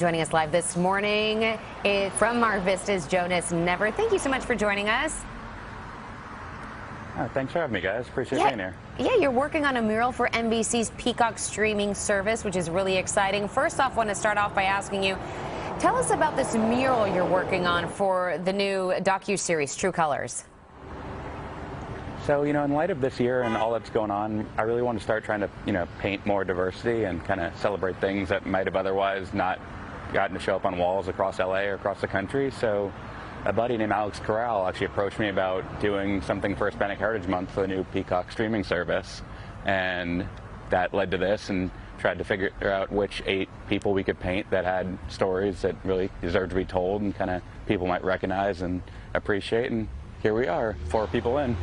Joining us live this morning from our Vista's Jonas Never. Thank you so much for joining us. Thanks for having me, guys. Appreciate being here. Yeah, you're working on a mural for NBC's Peacock streaming service, which is really exciting. First off, I want to start off by asking you, tell us about this mural you're working on for the new docu-series, True Colors. So, in light of this year and all that's going on, I really want to start trying to, paint more diversity and kind of celebrate things that might have otherwise not gotten to show up on walls across LA or across the country. So a buddy named Alex actually approached me about doing something for Hispanic Heritage Month for the new Peacock streaming service. And that led to this, and tried to figure out which 8 people we could paint that had stories that really deserved to be told and kind of people might recognize and appreciate. And here we are, 4 people in.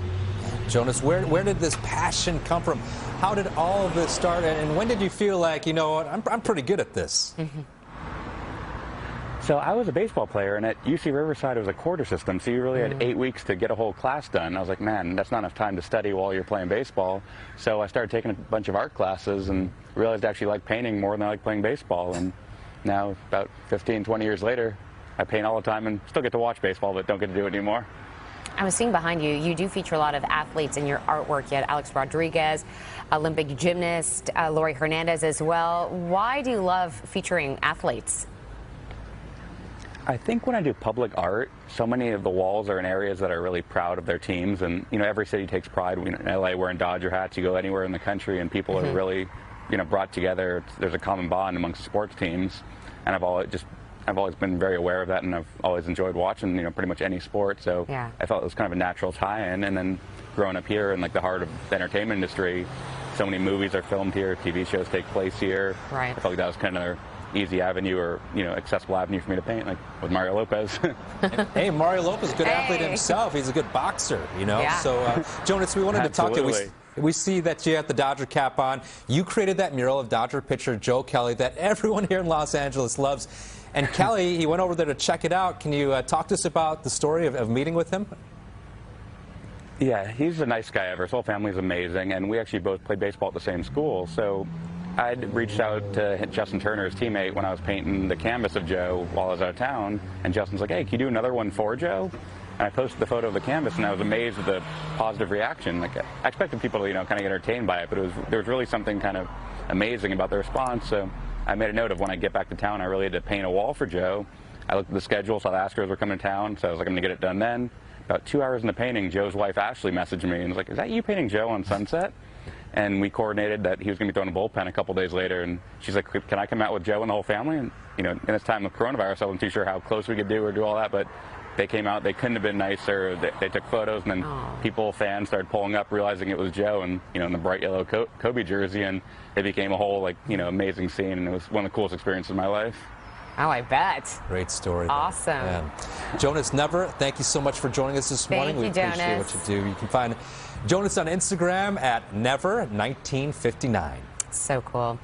Jonas, where did this passion come from? How did all of this start, and when did you feel like, you know what, I'm pretty good at this? So I was a baseball player, and at UC Riverside it was a quarter system, so you really had 8 weeks to get a whole class done. I was like, man, that's not enough time to study while you're playing baseball. So I started taking a bunch of art classes and realized I actually like painting more than I like playing baseball. And now, about 15, 20 years later, I paint all the time and still get to watch baseball, but don't get to do it anymore. I was seeing behind you, you do feature a lot of athletes in your artwork. You had Alex Rodriguez, Olympic gymnast, Lori Hernandez as well. Why do you love featuring athletes? I think when I do public art, so many of the walls are in areas that are really proud of their teams, and every city takes pride. In LA, wearing Dodger hats, you go anywhere in the country, and people are really, brought together. There's a common bond amongst sports teams, and I've always been very aware of that, and I've always enjoyed watching, pretty much any sport. So yeah. I felt it was kind of a natural tie-in. And then growing up here in the heart of the entertainment industry, so many movies are filmed here, TV shows take place here. Right. I felt like that was kind of easy avenue, or accessible avenue for me to paint, like with Mario Lopez. Hey, Mario Lopez, good athlete himself. He's a good boxer, Yeah. So, Jonas, we wanted to talk to you. We see that you have the Dodger cap on. You created that mural of Dodger pitcher Joe Kelly that everyone here in Los Angeles loves. And Kelly, he went over there to check it out. Can you talk to us about the story of meeting with him? Yeah, he's the nicest guy ever. His whole family's amazing, and we actually both played baseball at the same school. So I'd reached out to Justin Turner, his teammate, when I was painting the canvas of Joe while I was out of town. And Justin's like, hey, can you do another one for Joe? And I posted the photo of the canvas, and I was amazed at the positive reaction. I expected people to, kind of get entertained by it, but there was really something kind of amazing about the response. So I made a note of when I get back to town, I really had to paint a wall for Joe. I looked at the schedule, saw the Astros were coming to town, so I was like, I'm going to get it done then. About 2 hours into painting, Joe's wife Ashley messaged me and was like, is that you painting Joe on Sunset? And we coordinated that he was going to be throwing a bullpen a couple days later, and she's like, can I come out with Joe and the whole family? And in this time of coronavirus, I wasn't too sure how close we could do all that, but they came out. They couldn't have been nicer. They took photos, and then fans started pulling up, realizing it was Joe, and in the bright yellow Kobe jersey, and it became a whole amazing scene, and it was one of the coolest experiences of my life. Oh, I bet. Great story. Awesome. Yeah. Jonas Never, thank you so much for joining us this morning. Thank you, Jonas. We appreciate what you do. You can find Jonas on Instagram at Never1959. So cool.